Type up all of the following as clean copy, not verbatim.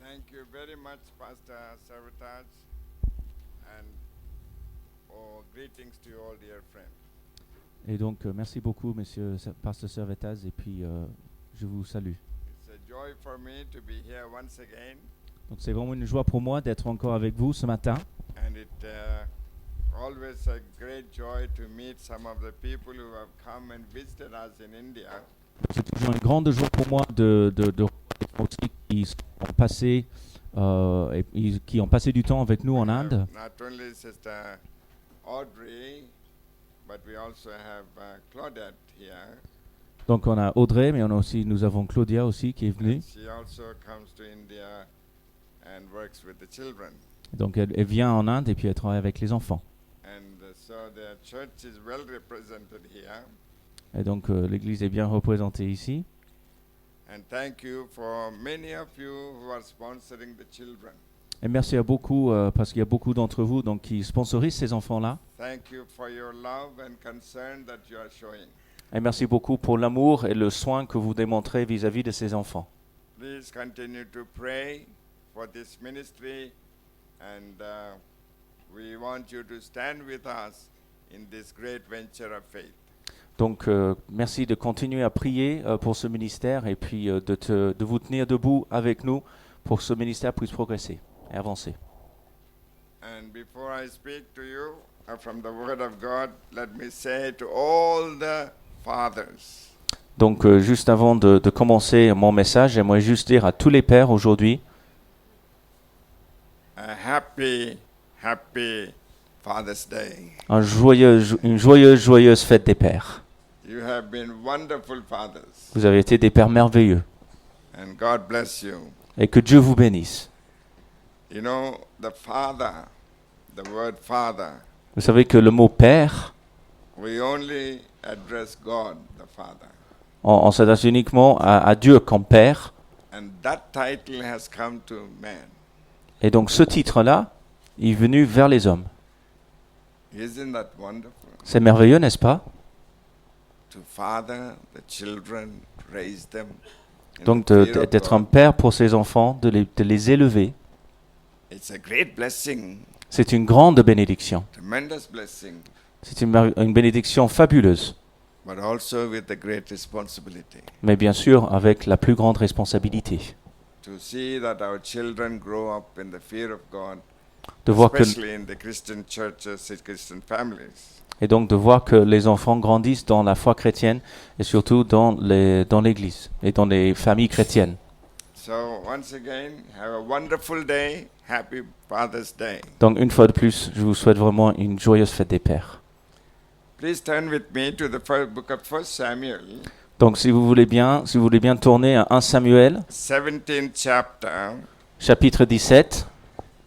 Thank you very much, Pastor Sarvataj, and greetings to you all, dear friends. Et donc, merci beaucoup, Monsieur Pasteur Servetaz, et puis je vous salue. It's a joy for me to be here once again, Donc, c'est vraiment une joie pour moi d'être encore avec vous ce matin. and it always a great joy to meet some of the people who have come and visited us in India. C'est toujours une grande joie pour moi de rencontrer aussi qui sont passés, qui ont passé du temps avec nous en We have Inde. not only Sister Audrey, but we also have Claudette here. Donc, on a Audrey, mais nous avons Claudia aussi qui est venue. And she also comes to India and works with the children. Donc, elle vient en Inde et puis elle travaille avec les enfants. And so the church is well represented here. Et donc, l'Église est bien représentée ici. And thank you for many of you who are sponsoring the children. Et merci à beaucoup, parce qu'il y a beaucoup d'entre vous donc, qui sponsorisent ces enfants-là. Thank you for your love and concern that you are showing. Et merci beaucoup pour l'amour et le soin que vous démontrez vis-à-vis de ces enfants. Please continue to pray for this ministry, and we want you to stand with us in this great venture of faith. Donc, merci de continuer à prier pour ce ministère et puis de vous tenir debout avec nous pour que ce ministère puisse progresser et avancer. And before I speak to you from the Word of God, let me say to all the fathers, Donc, juste avant de commencer mon message, j'aimerais juste dire à tous les pères aujourd'hui, a happy Father's Day. une joyeuse fête des pères. You have been wonderful fathers, Vous avez été des pères merveilleux and God bless you. et que Dieu vous bénisse. You know, the father, the word father, Vous savez que le mot père, we only address God, the Father. on s'adresse uniquement à Dieu comme père. And that title has come to man. Et donc ce titre-là est venu vers les hommes. Isn't that wonderful? C'est merveilleux, n'est-ce pas? To father the children, raise them. In Donc the fear of d'être un God. père pour ses enfants, de les élever, It's a great blessing, c'est une grande bénédiction. tremendous blessing, C'est une bénédiction fabuleuse, but also with a great responsibility. mais bien sûr avec la plus grande responsabilité. To see that our children grow up in the fear of God, De voir que, especially in the Christian churches, in Christian families. et donc de voir que les enfants grandissent dans la foi chrétienne et surtout dans l'Église et dans les familles chrétiennes. So once again, have a wonderful day. Happy Father's Day. Donc une fois de plus, je vous souhaite vraiment une joyeuse fête des pères. Please turn with me to the first book of 1 Samuel, Donc si vous voulez bien tourner à 1 Samuel, 17th chapter, chapitre 17,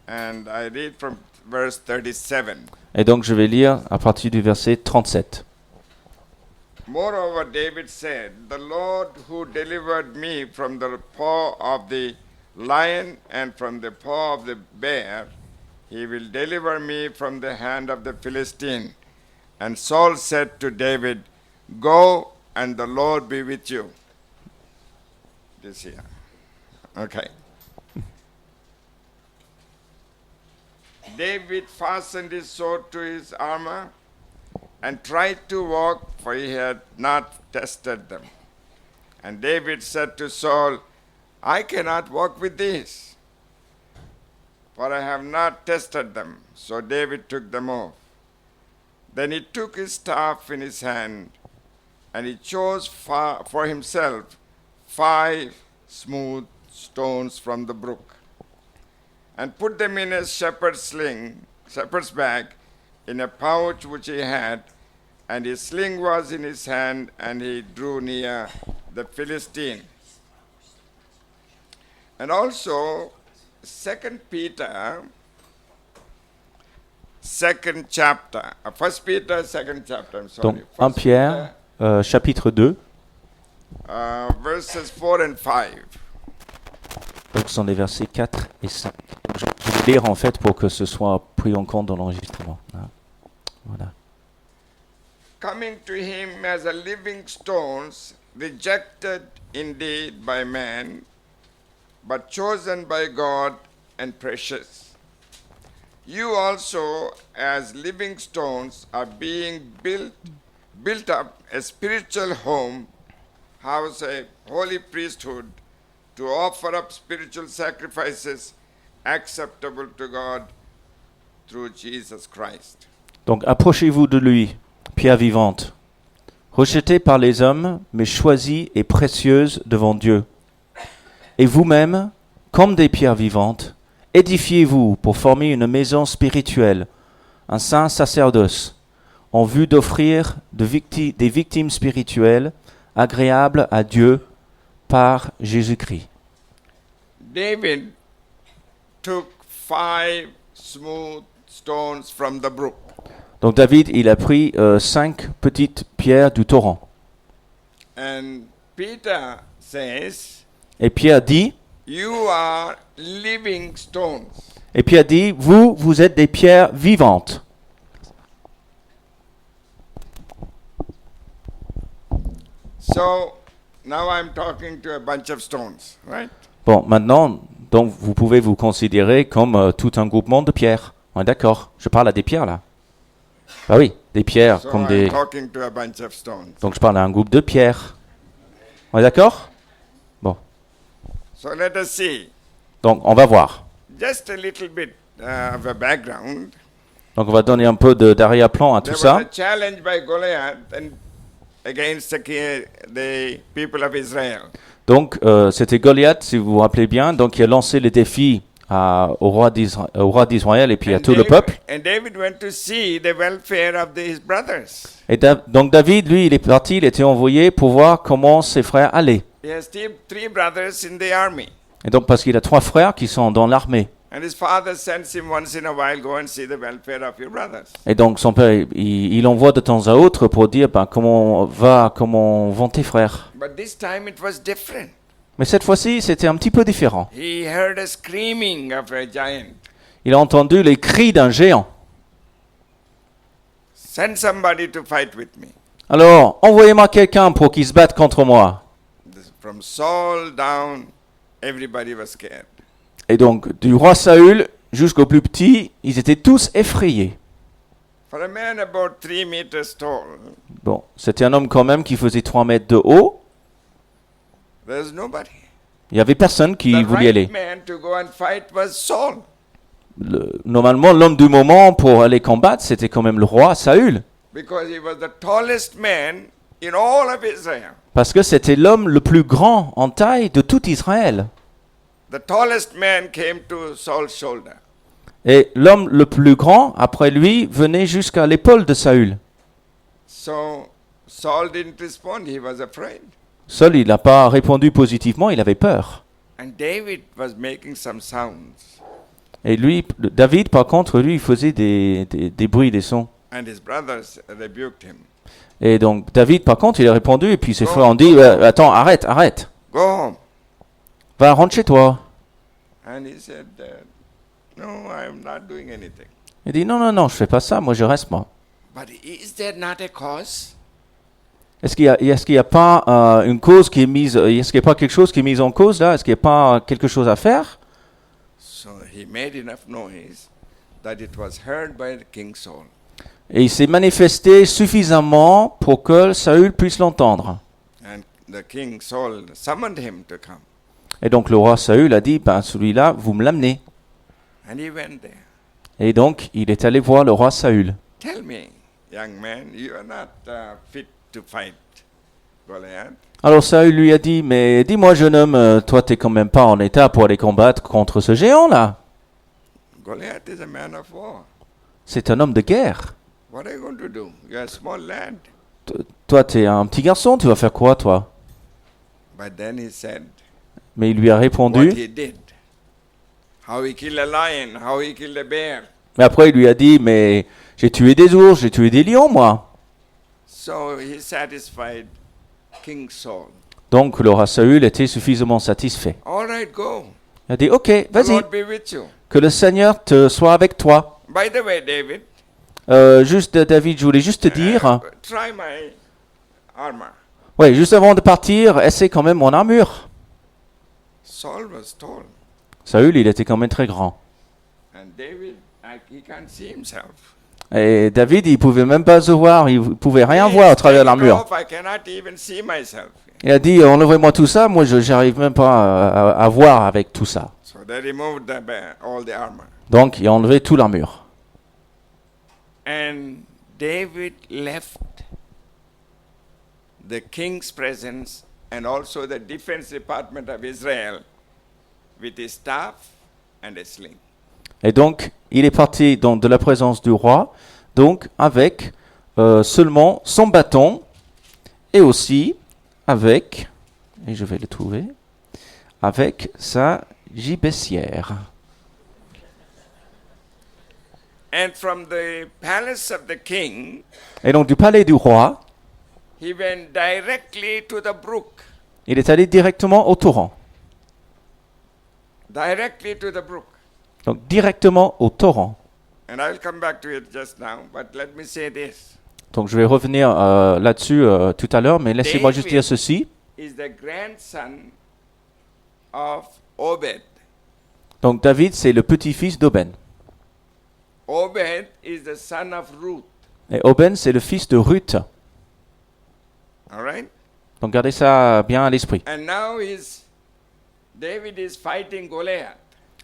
and I read from verse 37. et donc je vais lire à partir du verset 37. Moreover, David said, "The Lord who delivered me from the paw of the lion and from the paw of the bear, he will deliver me from the hand of the Philistine." And Saul said to David, "Go, and the Lord be with you." This here. Okay. David fastened his sword to his armor and tried to walk, for he had not tested them. And David said to Saul, "I cannot walk with these, for I have not tested them." So David took them off. Then he took his staff in his hand, and he chose for himself 5 smooth stones from the brook, and put them in a shepherd's bag, in a pouch which he had, and his sling was in his hand, and he drew near the Philistine. And also, 2 Peter, 2nd chapter, 1 Peter, 2nd chapter, I'm sorry. Donc 1 1 Pierre, chapitre 2, verses 4 and 5. donc ce sont les versets 4 et 5. Je vais lire en fait pour que ce soit pris en compte dans l'enregistrement. Voilà. Coming to him as a living stones, rejected indeed by man, but chosen by God and precious. You also, as living stones, are being built up a spiritual home, house, a holy priesthood, to offer up spiritual sacrifices acceptable to God through Jesus Christ. Donc approchez-vous de lui, pierre vivante, rejetée par les hommes, mais choisie et précieuse devant Dieu. Et vous-même, comme des pierres vivantes, édifiez-vous pour former une maison spirituelle, un saint sacerdoce, en vue d'offrir des victimes spirituelles agréables à Dieu par Jésus-Christ. David took 5 smooth stones from the brook. Donc David, il a pris 5 petites pierres du torrent. And Peter says, Et Pierre dit, you are living stones. et Pierre dit, vous êtes des pierres vivantes. So now I'm talking to a bunch of stones, right? Bon, maintenant, donc vous pouvez vous considérer comme tout un groupement de pierres. Ouais, d'accord, je parle à des pierres là. Ah oui, des pierres So comme I'm des... talking to a bunch of stones. Donc je parle à un groupe de pierres. Ouais, d'accord? Bon, So let us see donc on va voir. just a little bit of a background. Donc on va donner un peu d'arrière-plan à tout There was ça. a challenge by Goliath and against the people of Israel. Donc c'était Goliath, si vous vous rappelez bien, donc il a lancé le défi au roi d'Israël et puis à tout le peuple. And David went to see the welfare of his brothers. Et donc David, lui, il est parti, il était envoyé pour voir comment ses frères allaient. He has three brothers in the army. Et donc parce qu'il a 3 frères qui sont dans l'armée. And his father sends him once in a while, go and see the welfare of your brothers. Et donc son père, il envoie de temps à autre pour dire comment vont tes frères. But this time it was different. Mais cette fois-ci, c'était un petit peu différent. He heard a screaming of a giant. Il a entendu les cris d'un géant. Send somebody to fight with me. Alors, envoyez-moi quelqu'un pour qu'il se batte contre moi. From Saul down, everybody was scared. Et donc, du roi Saül jusqu'au plus petit, ils étaient tous effrayés. For a man about 3 meters tall, Bon, c'était un homme quand même qui faisait 3 mètres de haut. there's nobody. Il n'y avait personne qui The voulait aller. right man to go and fight was Saul. Normalement, l'homme du moment pour aller combattre, c'était quand même le roi Saül. Because he was the tallest man in all of Israel. Parce que c'était l'homme le plus grand en taille de tout Israël. The tallest man came to Saul's shoulder. Et l'homme le plus grand, après lui, venait jusqu'à l'épaule de Saül. So Saul didn't respond, he was afraid. Saul, il n'a pas répondu positivement, il avait peur. And David was making some sounds. Et lui, David, par contre, lui, il faisait des bruits, des sons. And his brothers rebuked him. Et donc, David, par contre, il a répondu, et puis ses frères ont dit, attends, arrête, Go home. va, rentre chez toi. And he said, no, I am not doing anything. Il dit, non, je fais pas ça, moi je reste, moi. But is there not a cause? Est-ce qu'il y a pas une cause qui est mise, est-ce qu'il n'y a pas quelque chose qui est mis en cause là? Est-ce qu'il n'y a pas quelque chose à faire? So he made enough noise that it was heard by the King Saul. Et il s'est manifesté suffisamment pour que Saül puisse l'entendre. And the King Saul summoned him to come. Et donc le roi Saül a dit, celui-là, vous me l'amenez. And he went there. Et donc il est allé voir le roi Saül. Tell me, young man, you are not fit to fight Goliath. Alors Saül lui a dit, mais dis-moi jeune homme, toi t'es quand même pas en état pour aller combattre contre ce géant là. Goliath is a man of war. C'est un homme de guerre. What are you going to do? You're a small lad. Toi t'es un petit garçon, tu vas faire quoi toi? But then he said Mais il lui a what répondu, he did. How he killed a lion, how he killed a bear. mais après il lui a dit, mais j'ai tué des ours, j'ai tué des lions moi. So he satisfied King Saul. Donc le roi Saül était suffisamment satisfait. All right, go. Il a dit, ok, The vas-y, Lord be with you. que le Seigneur te soit avec toi. By the way, David, Juste David, je voulais juste te dire, try my armor. ouais, juste avant de partir, essaie quand même mon armure. Saul was tall. Saül, il était quand même très grand. And David, he can't see himself. Et David, il pouvait même pas se voir, il pouvait rien voir à travers l'armure. I cannot even see myself. Il a dit, enlevez-moi tout ça, moi je n'arrive même pas à voir avec tout ça. So they removed all the armor. Donc il a enlevé toute l'armure. And David left the king's presence and also the defense department of Israel with his staff and a sling. Et donc il est parti donc, de la présence du roi, donc avec seulement son bâton et aussi avec, et je vais le trouver, avec sa gibecière. And from the palace of the king, Et donc du palais du roi, he went directly to the brook. il est allé directement au torrent. Directly to the brook. Donc directement au torrent. And I'll come back to it just now, but let me say this. Donc je vais revenir là-dessus tout à l'heure, mais laissez-moi juste dire ceci. Is the grandson of Obed. Donc David, c'est le petit-fils d'Oben. Obed is the son of Ruth. Et Oben, c'est le fils de Ruth. All right? Donc gardez ça bien à l'esprit. And now David is fighting Goliath.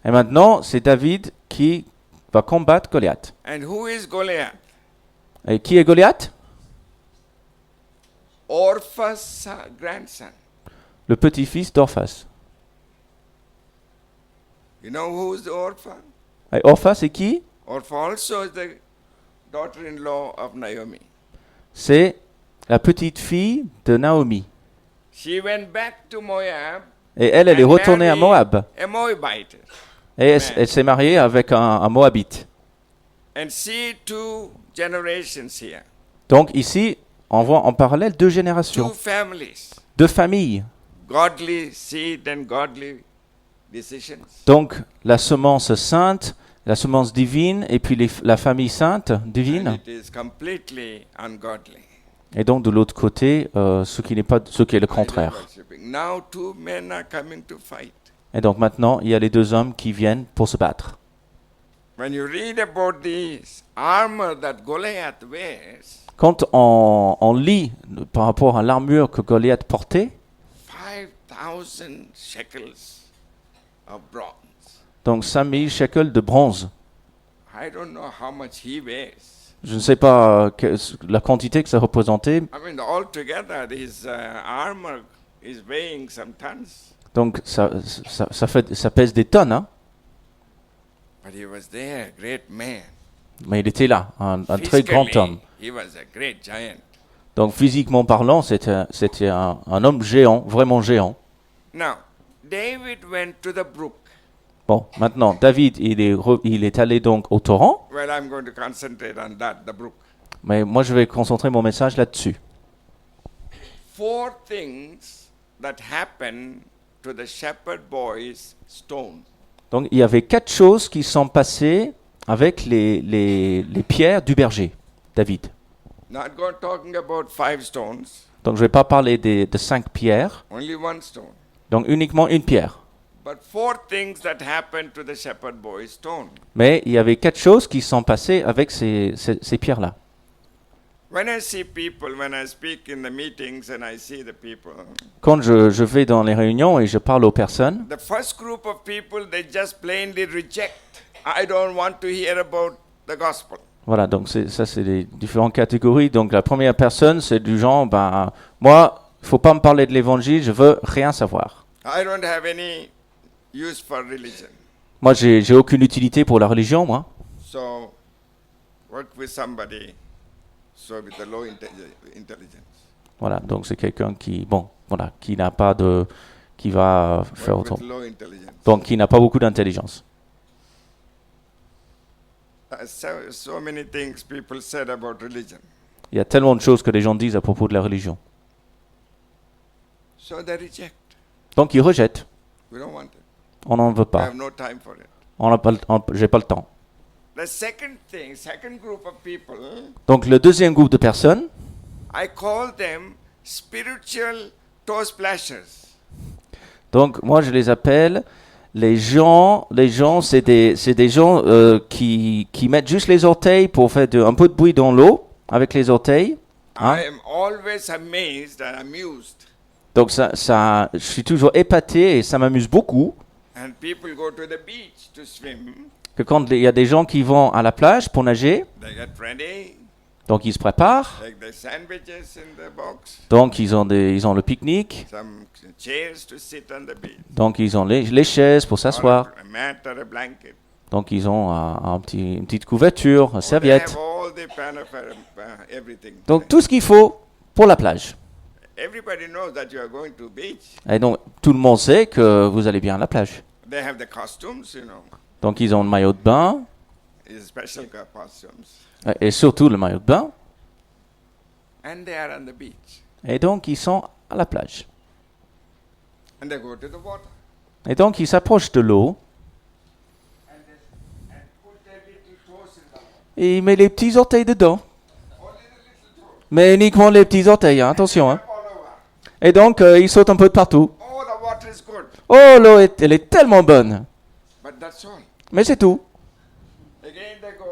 Et maintenant, c'est David qui va combattre Goliath. And who is Goliath? Et qui est Goliath? Orpha's grandson. Le petit-fils d'Orphas. You know who's the Orpha? Et Orphas, c'est qui? Orpha also is the daughter-in-law of Naomi. C'est la petite-fille de Naomi. She went back to Moab. Et elle est and retournée à married Moab. A Moabite. Et elle s'est mariée avec un Moabite. And see two generations here. Donc ici, on voit en parallèle deux Two générations, families. deux familles. Godly seed and godly decisions. Donc la semence sainte, la semence divine, et puis la famille sainte And divine. it is completely ungodly. Et donc de l'autre côté, ce qui est le contraire. Worshipping. Now two men are coming to fight. Et donc maintenant, il y a les deux hommes qui viennent pour se battre. When you read about this armor that Goliath wears, Quand on lit par rapport à l'armure que Goliath portait, 5,000 shekels of bronze. donc 5000 shekels de bronze. I don't know how much he weighs. Je ne sais pas la quantité que ça représentait. I mean, altogether, his armor is weighing some tons. Donc ça pèse des tonnes, hein. But he was there, great man. Mais il était là, un très grand homme. He was a great giant. Donc physiquement parlant, c'était un homme géant, vraiment géant. Now, David went to the brook. Bon, maintenant, David, il est allé donc au torrent, Well, I'm going to concentrate on that, the brook. mais moi je vais concentrer mon message là-dessus. 4 things that happened to the shepherd boy's stone. Donc il y avait 4 choses qui sont passées avec les pierres du berger, David. Not talking about 5 stones, Donc je ne vais pas parler de 5 pierres, only 1 stone. donc uniquement une pierre. But 4 things that happened to the shepherd boy's stone. Mais il y avait 4 choses qui sont passées avec ces pierres-là. When I see people, when I speak in the meetings and I see the people, Quand je vais dans les réunions et je parle aux personnes, the first group of people, they just plainly reject. I don't want to hear about the gospel. voilà, donc ça c'est les différentes catégories. Donc la première personne, c'est du genre, moi, il ne faut pas me parler de l'évangile, je veux rien savoir. I don't have any use for religion. Moi, j'ai aucune utilité pour la religion, moi. So, work with somebody, so with the low intelligence. Voilà, donc c'est quelqu'un qui, qui n'a pas de, qui va faire Work autant. with low intelligence. Donc qui n'a pas beaucoup d'intelligence. So many things people said about religion. Il y a tellement de choses que les gens disent à propos de la religion. So they reject. Donc ils rejettent. We don't want it. On n'en veut We pas. have no time for it. J'ai pas le temps. The second group of people, Donc le deuxième groupe de personnes, I call them spiritual toe splashers. Donc moi je les appelle les gens, c'est des gens qui mettent juste les orteils pour faire un peu de bruit dans l'eau avec les orteils. Hein? I am always amazed and amused. Donc je suis toujours épaté et ça m'amuse beaucoup And people go to the beach to swim. que quand il y a des gens qui vont à la plage pour nager, They get ready, donc ils se préparent, take their sandwiches in the box, donc ils ont le pique-nique, some chairs to sit on the beach, donc ils ont les chaises pour or s'asseoir, a mat or a blanket. donc ils ont une petite couverture, une Or they serviette, have all the pan of everything. donc tout ce qu'il faut pour la plage. Everybody knows that you are going to beach. Et donc tout le monde sait que vous allez bien à la plage. They have the costumes, Donc ils ont le maillot de bain is special costumes, et surtout le maillot de bain, and they are on the beach, et donc ils sont à la plage. and they go to the water, Et donc ils s'approchent de l'eau and put their little toes in the water. et ils mettent les petits orteils dedans. Only the little toes. Mais uniquement les petits orteils, hein, attention. Hein. All over. Et donc ils sautent un peu de partout. Oh, the water is good, Oh, l'eau, elle est tellement bonne. but that's all. Mais c'est tout. Again they go,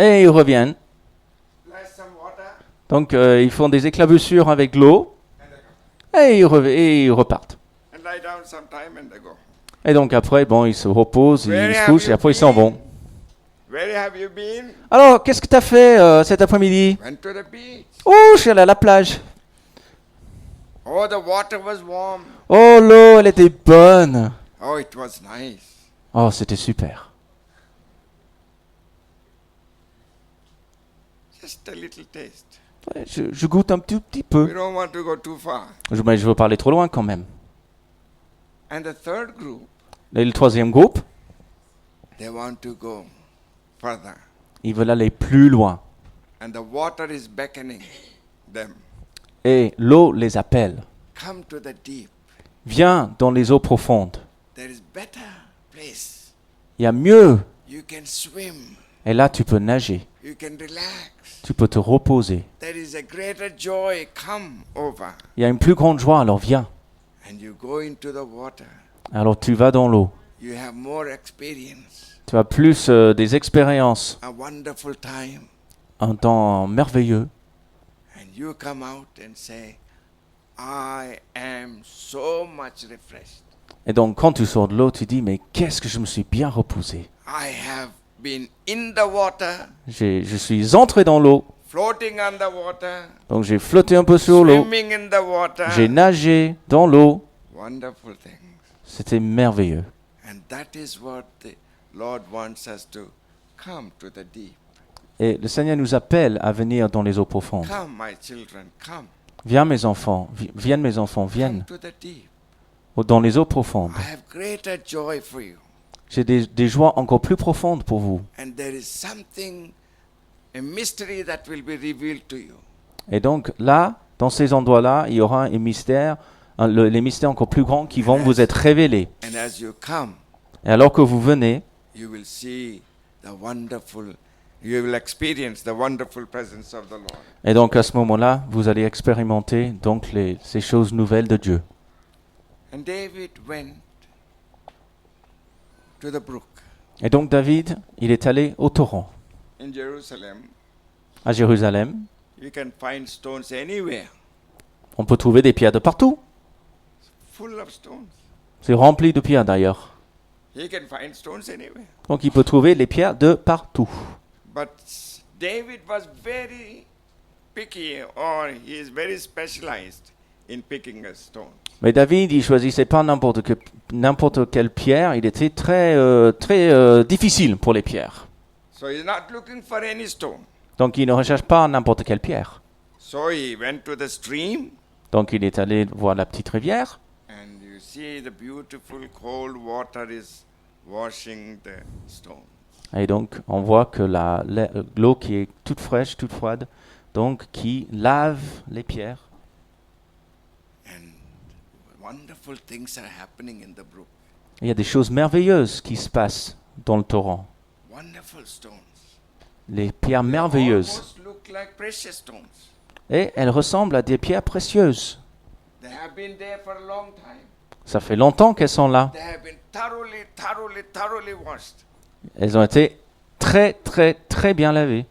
Et ils reviennent. splash some water, Donc ils font des éclaboussures avec l'eau and they go. et ils repartent. And lie down sometime, and they go. Et donc après, bon, ils se reposent, Where ils se have couchent et you après ils s'en been? vont. Where have you been? Alors, qu'est-ce que tu as fait cet après-midi? Went to the beach. Oh, je suis allé à la plage. Oh, the water was warm. Oh, l'eau, elle était bonne. Oh, it was nice. Oh, c'était super. Just a little taste. Ouais, je goûte un tout petit We peu. don't want to go too far. Mais je veux parler trop loin quand même. And the third group, Et le troisième groupe, they want to go further. ils veulent aller plus loin. And the water is beckoning them. Et l'eau les appelle. Come to the deep. Viens dans les eaux profondes. There is better place. Il y a mieux. You can swim. Et là, tu peux nager. You can relax. Tu peux te reposer. There is a greater joy. Come over. Il y a une plus grande joie, alors viens. And you go into the water. Alors tu vas dans l'eau. You have more experience. Tu as plus des expériences, A wonderful time. un temps merveilleux. And you come out and say, I am so much refreshed. Et donc quand tu sors de l'eau, tu dis, mais qu'est-ce que je me suis bien reposé. I have been in the water, Je suis entré dans l'eau, floating on the water, donc j'ai flotté un peu sur l'eau. swimming in the water. J'ai nagé dans l'eau. Wonderful things. C'était merveilleux. And that is what the Lord wants us to come to the deep. Et le Seigneur nous appelle à venir dans les eaux profondes. Come, my children, come. Viens mes enfants, viennent mes enfants, Come viennent to the deep. dans les eaux profondes. I have greater joy for you. J'ai des joies encore plus profondes pour vous. And there is something, a mystery that will be revealed to you. Et donc là, dans ces endroits-là, il y aura un mystère, les mystères encore plus grands qui vont vous être révélés. And as you come, Et alors que vous venez, you will see the wonderful, you will experience the wonderful presence of the Lord. et donc à ce moment-là, vous allez expérimenter donc ces choses nouvelles de Dieu. And David went to the brook Et donc David, il est allé au torrent, in Jerusalem. à Jérusalem. You can find stones anywhere, On peut trouver des pierres de partout. full of stones. C'est rempli de pierres d'ailleurs. He can find stones anywhere. Donc il peut trouver les pierres de partout. But David was very picky, or he is very specialized in picking a stone. Mais David, il choisissait pas n'importe quelle pierre. Il était très difficile pour les pierres. So he's not looking for any stone. Donc il ne recherche pas n'importe quelle pierre. So he went to the stream, Donc il est allé voir la petite rivière. and you see the beautiful cold water is washing the stone. Et donc on voit que l'eau qui est toute fraîche, toute froide, donc qui lave les pierres. And wonderful things are happening in the brook. Il y a des choses merveilleuses qui se passent dans le torrent. Wonderful stones. Les pierres merveilleuses. Almost look like precious stones. Et elles ressemblent à des pierres précieuses. They have been there for a long time. Ça fait longtemps qu'elles sont là. They have been thoroughly washed. Elles ont été très, très, très bien lavées.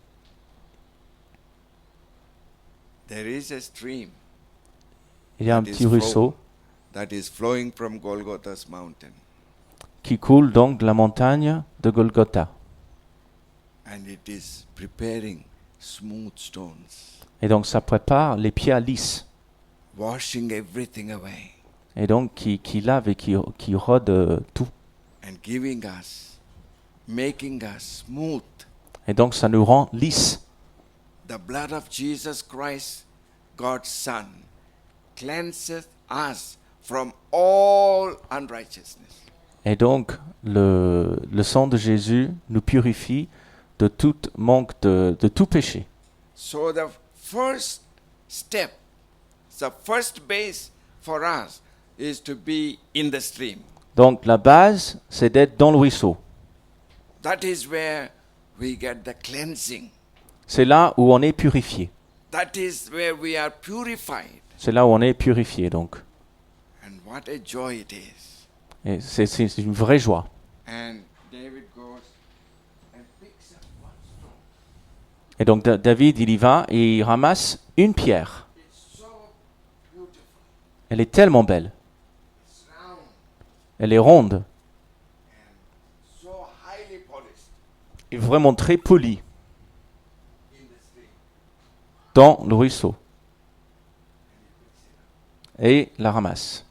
There is a stream Il y a un That is petit ruisseau that is flowing from Golgotha's mountain, qui coule donc de la montagne de Golgotha. and it is preparing smooth stones, Et donc ça prépare les pierres lisses. washing everything away, Et donc qui lave et qui rôde tout. and giving us, making us smooth. Et donc ça nous rend lisses. The blood of Jesus Christ, God's Son, cleanseth us from all unrighteousness. Et donc le sang de Jésus nous purifie de tout manque de tout péché. So the first step, the first base for us is to be in the stream. Donc la base, c'est d'être dans le ruisseau. That is where we get the cleansing. C'est là où on est purifié. That is where we are purified. C'est là où on est purifié donc. And what a joy it is. Et c'est une vraie joie. And David goes and picks up one stone. Et donc David, il y va et il ramasse une pierre. It's so beautiful. Elle est tellement belle. It's round Elle est ronde and so highly polished et vraiment très polie in the stream. dans le ruisseau. Et la ramasse.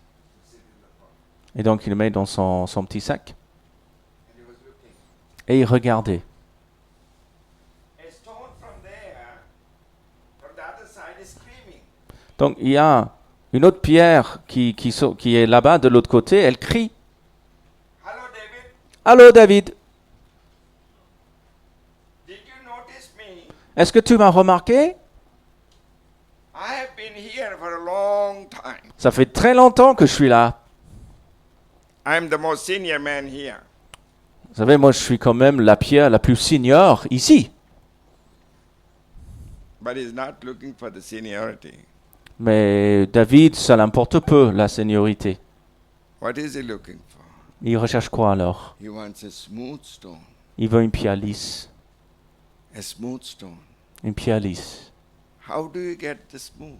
Et donc il le met dans son petit sac. And he was looking. Et il regardait. A stone from there, from the other side is screaming. Donc il y a une autre pierre qui est là-bas de l'autre côté. Elle crie. Hello, David. Allô David, Did you notice me? est-ce que tu m'as remarqué? I have been here for a long time. Ça fait très longtemps que je suis là. I'm the most senior man here. Vous savez, moi je suis quand même la pierre la plus senior ici. But he's not looking for the seniority. Mais David, ça l'importe peu, la seniorité. What is he looking for? Il recherche quoi alors? He wants a smooth stone. Il veut une pierre lisse. A smooth stone. Une pierre lisse. How do you get the smooth?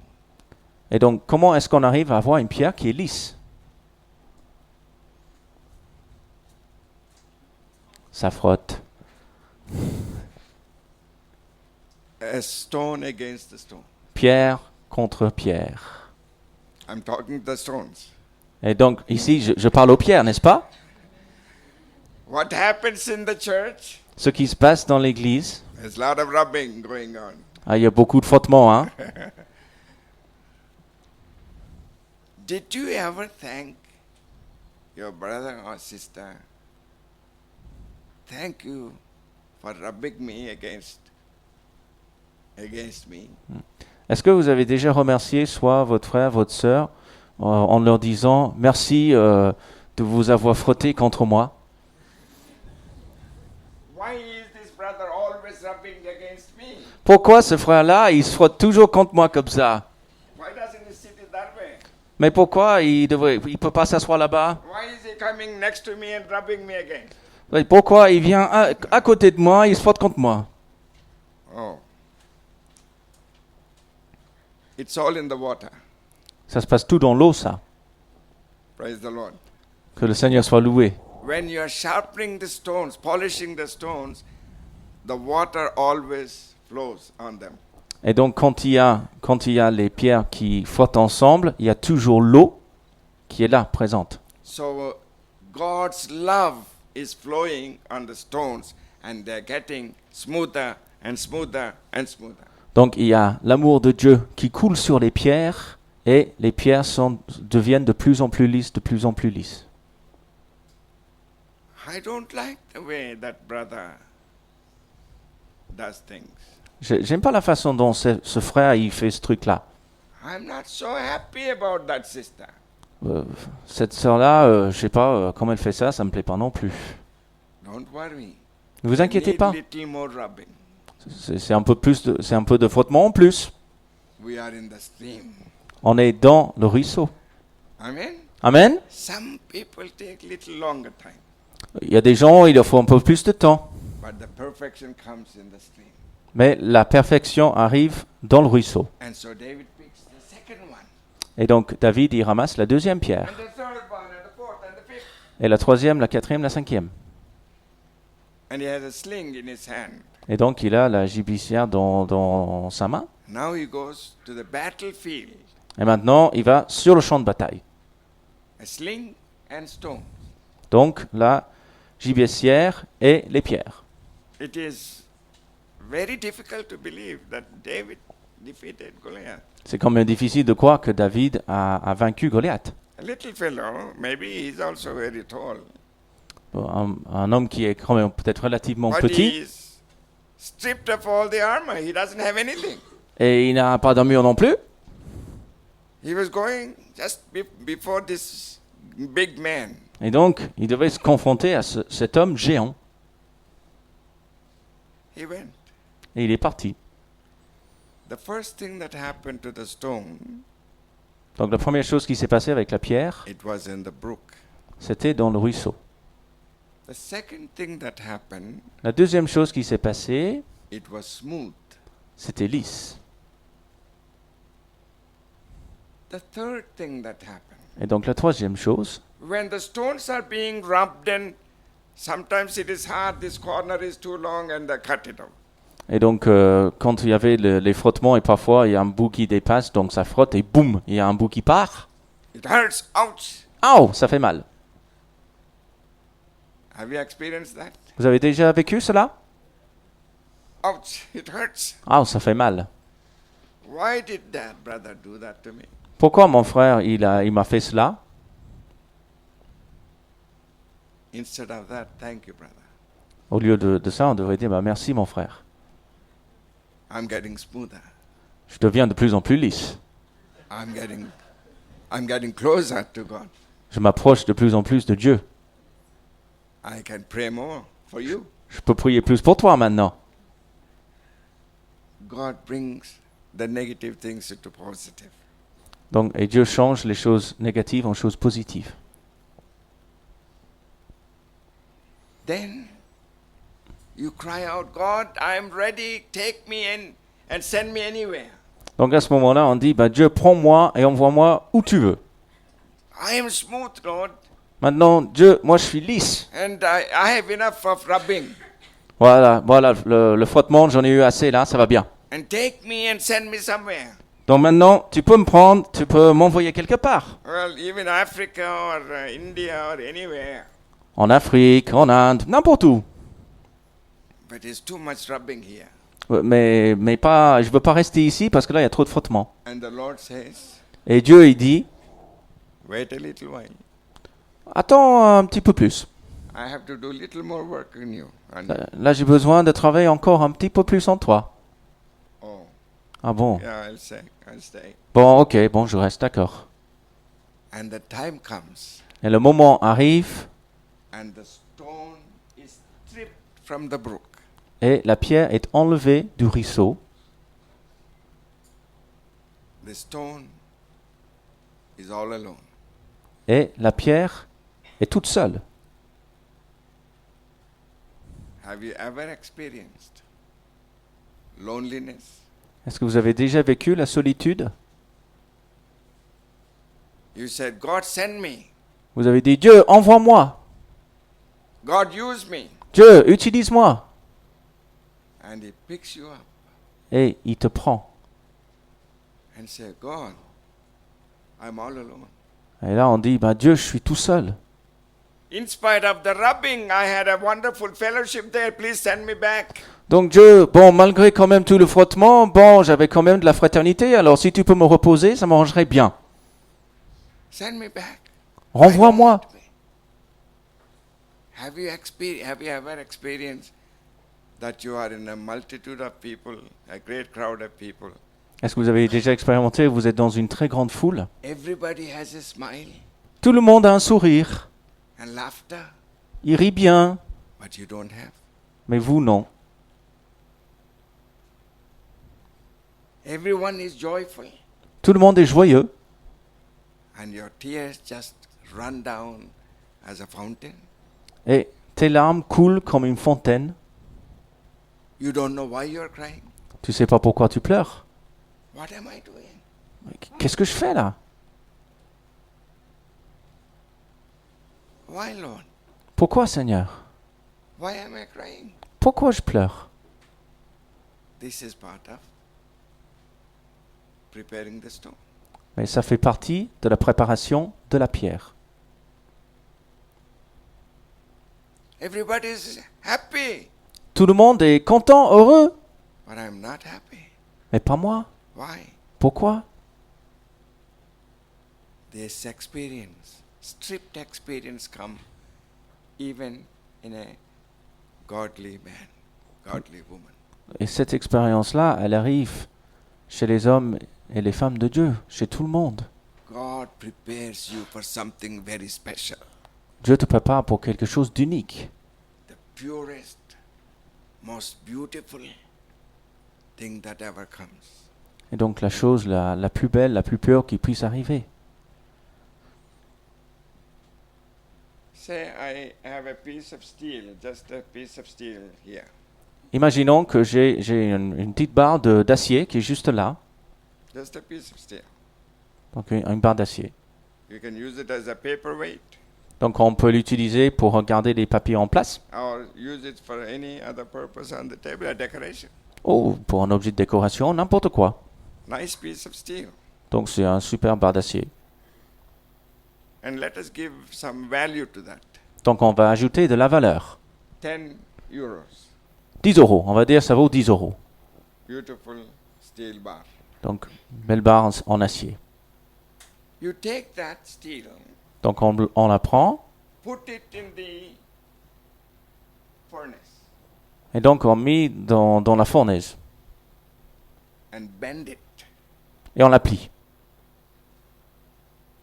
Et donc, comment est-ce qu'on arrive à avoir une pierre qui est lisse? Ça frotte. A stone against the stone. Pierre contre pierre. I'm talking the stones. Et donc, ici, je parle aux pierres, n'est-ce pas? What happens in the church? Ce qui se passe dans l'église, There's a lot of rubbing going on. il y a beaucoup de frottements, hein? Did you ever thank your brother or sister? Thank you for rubbing me against me. Est-ce que vous avez déjà remercié soit votre frère, votre sœur, en leur disant merci de vous avoir frotté contre moi? Why is this brother always rubbing against me? Pourquoi ce frère-là, il se frotte toujours contre moi comme ça? Why doesn't he sit it that way? Mais pourquoi il peut pas s'asseoir là-bas? Why is he coming next to me and rubbing me again? Et pourquoi il vient à côté de moi, il se frotte contre moi? Oh. It's all in the water. Ça se passe tout dans l'eau, ça. Praise the Lord. Que le Seigneur soit loué. When you are sharpening the stones, polishing the stones, the water always flows on them. Et donc quand il y a les pierres qui frottent ensemble, il y a toujours l'eau qui est là, présente. So God's love is flowing on the stones and they're getting smoother and smoother and smoother. Donc il y a l'amour de Dieu qui coule sur les pierres et les pierres deviennent de plus en plus lisses, de plus en plus lisses. I don't like the way that brother does things. J'aime pas la façon dont ce frère il fait ce truc-là. I'm not so happy about that sister. Cette sœur-là, je sais pas comment elle fait ça, ça me plaît pas non plus. Don't worry. Ne vous inquiétez Need pas. little more rubbing. C'est un peu de frottement en plus. We are in the stream. On est dans le ruisseau. Amen. Amen. Some people take little longer time, Il y a des gens, il leur faut un peu plus de temps. but the perfection comes in the stream. Mais la perfection arrive dans le ruisseau. And so David picks the second one, Et donc David, il ramasse la deuxième pierre. and the third one, and the fourth, and the fifth. Et la troisième, la quatrième, la cinquième. And he has a sling in his hand. Et donc il a la gibecière dans sa main. Now he goes to the battlefield, Et maintenant, il va sur le champ de bataille. a sling and stone. Donc la gibecière et les pierres. It is very difficult to believe that David defeated Goliath. C'est quand même difficile de croire que David a vaincu Goliath. A little fellow, maybe he's also very tall, Un homme qui est quand même peut-être relativement but petit. he's stripped of all the armor. He doesn't have anything. Et il n'a pas d'armure non plus. He was going just before this big man. Et donc, il devait se confronter à cet homme géant. He went. Et il est parti. The first thing that happened to the stone, Donc la première chose qui s'est passée avec la pierre, it was in the brook. c'était dans le ruisseau. The second thing that happened, La deuxième chose qui s'est passée, it was smooth. c'était lisse. The third thing that happened, Et donc la troisième chose, when the stones are being rubbed and sometimes it is hard, this corner is too long and they cut it out. et donc quand il y avait les frottements et parfois il y a un bout qui dépasse, donc ça frotte et boum, il y a un bout qui part. It hurts, ouch. Aouh, ça fait mal. Have you experienced that? Vous avez déjà vécu cela? Ouch, it hurts. Aouh, ça fait mal. Why did that brother do that to me? Pourquoi mon frère, il m'a fait cela? Instead of that, thank you, brother. Au lieu de ça, on devrait dire, bah, merci mon frère. I'm getting smoother. Je deviens de plus en plus lisse. I'm getting closer to God. Je m'approche de plus en plus de Dieu. I can pray more for you. Je peux prier plus pour toi maintenant. God brings the negative things into positive. Donc, et Dieu change les choses négatives en choses positives. Then you cry out, God, I'm ready, take me in and send me anywhere. Donc à ce moment-là, on dit, bah, Dieu, prends-moi et envoie-moi où tu veux. I am smooth, Lord, Maintenant, Dieu, moi je suis lisse. and I have enough of rubbing. Voilà, le frottement, j'en ai eu assez là, ça va bien. And take me and send me somewhere. Donc maintenant, tu peux me prendre, tu peux m'envoyer quelque part. Well, even Africa or India or anywhere. En Afrique, en Inde, n'importe où. But there's too much rubbing here. Mais pas, je veux pas rester ici parce que là, il y a trop de frottement. And the Lord says, Et Dieu, il dit, wait a little while. attends un petit peu plus. I have to do a little more work in you. And, Là, j'ai besoin de travailler encore un petit peu plus en toi. oh, Ah bon? yeah, I'll stay. Bon, ok, bon, je reste d'accord. And the time comes, Et le moment arrive and the stone is stripped from the brook. et la pierre est enlevée du ruisseau. The stone is all alone. Et la pierre est toute seule. Have you ever experienced loneliness? Est-ce que vous avez déjà vécu la solitude? You said, God, send me. Vous avez dit, Dieu, envoie-moi. God, use me. Dieu, utilise-moi. And He picks you up Et il te prend. and says, God, I'm all alone. Et là, on dit, bah, Dieu, je suis tout seul. In spite of the rubbing, I had a wonderful fellowship there. Please send me back. Donc Dieu, bon, malgré quand même tout le frottement, bon, j'avais quand même de la fraternité, alors si tu peux me reposer, ça m'arrangerait bien. Send me back. Renvoie-moi. Have you ever experienced that you are in a multitude of people, a great crowd of people? Est-ce que vous avez déjà expérimenté, vous êtes dans une très grande foule? Everybody has a smile Tout le monde a un sourire, and laughter, il rit bien, but you don't have. mais vous, non. Everyone is joyful, Tout le monde est joyeux, and your tears just run down as a fountain. Et tes larmes coulent comme une fontaine. You don't know why you're crying. Tu sais pas pourquoi tu pleures. What am I doing? Qu'est-ce que je fais là? Why, Lord? Pourquoi, Seigneur? Why am I crying? Pourquoi je pleure? This is part of preparing the stone. Mais ça fait partie de la préparation de la pierre. Everybody's happy, Tout le monde est content, heureux, but I'm not happy. mais pas moi. Why? Pourquoi? This experience, stripped experience, come even in a godly man, godly woman. Et cette expérience-là, elle arrive chez les hommes et les femmes de Dieu, chez tout le monde. God prepares you for something very special. Dieu te prépare pour quelque chose d'unique. The purest, most beautiful thing that ever comes. Et donc la chose la plus belle, la plus pure qui puisse arriver. Say I have a piece of steel, just a piece of steel here. Imaginons que j'ai une petite barre d'acier qui est juste là. Just a piece of steel. Donc une barre d'acier. You can use it as a paperweight Donc on peut l'utiliser pour garder les papiers en place. or use it for any other purpose on the table, a decoration. Ou pour un objet de décoration, n'importe quoi. Nice piece of steel. Donc c'est un super barre d'acier. And let us give some value to that. Donc on va ajouter de la valeur. 10 euros. 10 euros, on va dire ça vaut 10 euros. Beautiful steel bar. Donc belle barre en acier. You take that steel, Donc on la prend put it in the furnace et donc on met dans la fournaise and bend it. et on la plie.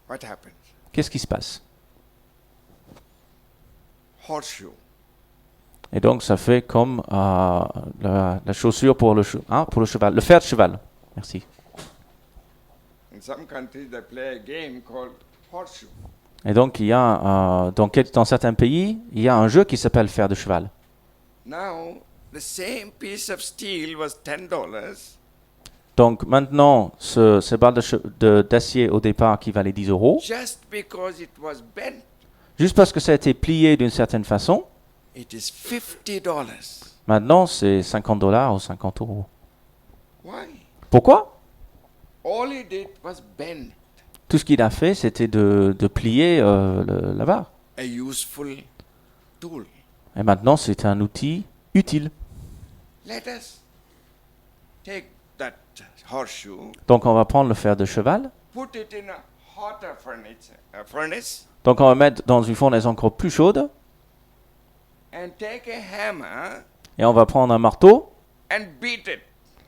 What happens? Qu'est-ce qui se passe? Horseshoe. Et donc ça fait comme la chaussure pour le cheval, le fer de cheval. Merci. In some countries they play a game called horseshoe. Et donc il y a dans certains pays, il y a un jeu qui s'appelle fer de cheval. Now the same piece of steel was $10. Donc maintenant, ce barre d'acier au départ qui valait 10 euros, Just because it was bent, juste parce que ça a été plié d'une certaine façon, it is $50. maintenant c'est 50 $ ou 50 euros. Why? Pourquoi? All he did was bend Tout ce qu'il a fait, c'était de plier la barre. a useful tool. Et maintenant, c'est un outil utile. Let us take that horseshoe, Donc on va prendre le fer de cheval. put it in a hotter furnace, Donc on va mettre dans une fournaise encore plus chaude. and take a hammer Et on va prendre un marteau and beat it.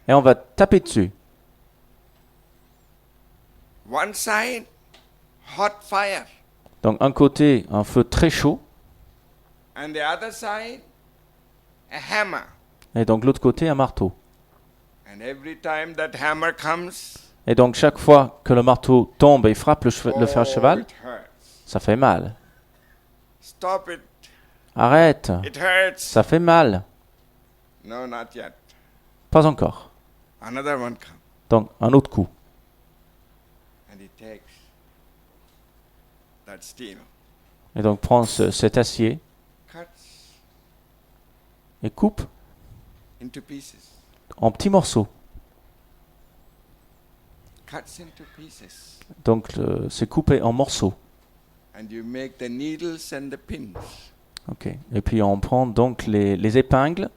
et on va taper dessus. One side, hot fire, Donc un côté, un feu très chaud. and the other side, a hammer. Et donc l'autre côté, un marteau. And every time that hammer comes, Et donc chaque fois que le marteau tombe et frappe le fer de cheval, it hurts. ça fait mal. Stop it. Arrête, It hurts. ça fait mal. No, not yet. Pas encore. Another one comes, Donc un autre coup. and he takes that steel, Et donc prend cet acier cuts et coupe into pieces, en petits morceaux. cuts into pieces, Donc c'est coupé en morceaux. and you make the needles and the pins. Ok. Et puis on prend donc les épingles.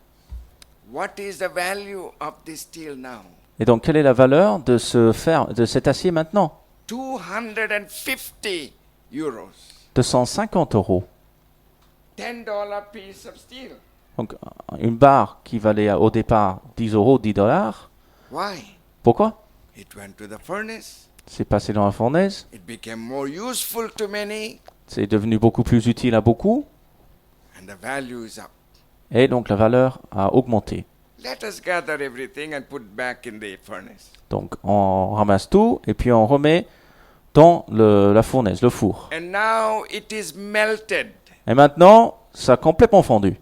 What is the value of this steel now? Et donc quelle est la valeur de cet acier maintenant? 250 euros. 250 euros. $10 piece of steel. Donc une barre qui valait au départ 10 euros, 10 $. Why? Pourquoi? It went to the furnace. C'est passé dans la fournaise. It became more useful to many, C'est devenu beaucoup plus utile à beaucoup. and the value is up. Et donc la valeur a augmenté. Let us gather everything and put back in the furnace. Donc on ramasse tout et puis on remet dans la fournaise, le four. And now it is melted. Et maintenant, ça a complètement fondu.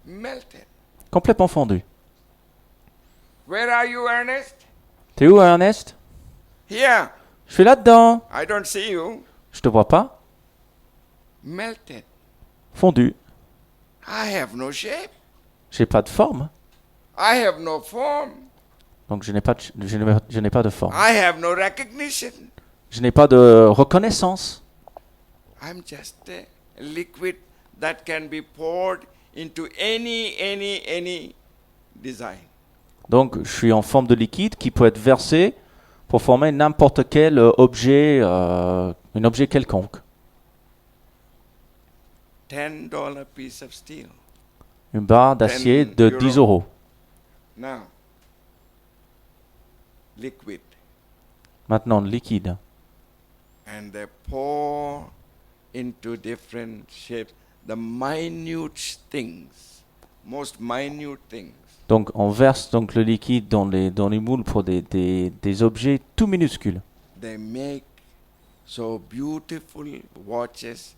Melted. Complètement fondu. Where are you, Ernest? T'es où, Ernest? Here. Je suis là-dedans. I don't see you. Je te vois pas. Melted. Fondu. I have no shape. J'ai pas de forme. I have no form. Donc je n'ai pas de forme. I have no recognition. Je n'ai pas de reconnaissance. I'm just a liquid that can be poured into any design. Donc je suis en forme de liquide qui peut être versé pour former n'importe quel objet, un objet quelconque. $10 piece of steel. Une barre d'acier de 10 euros. Now, liquid. Maintenant, liquide. And they pour into different shapes the minute things, most minute things. Donc on verse donc le liquide dans les moules pour des objets tout minuscules. They make so beautiful watches.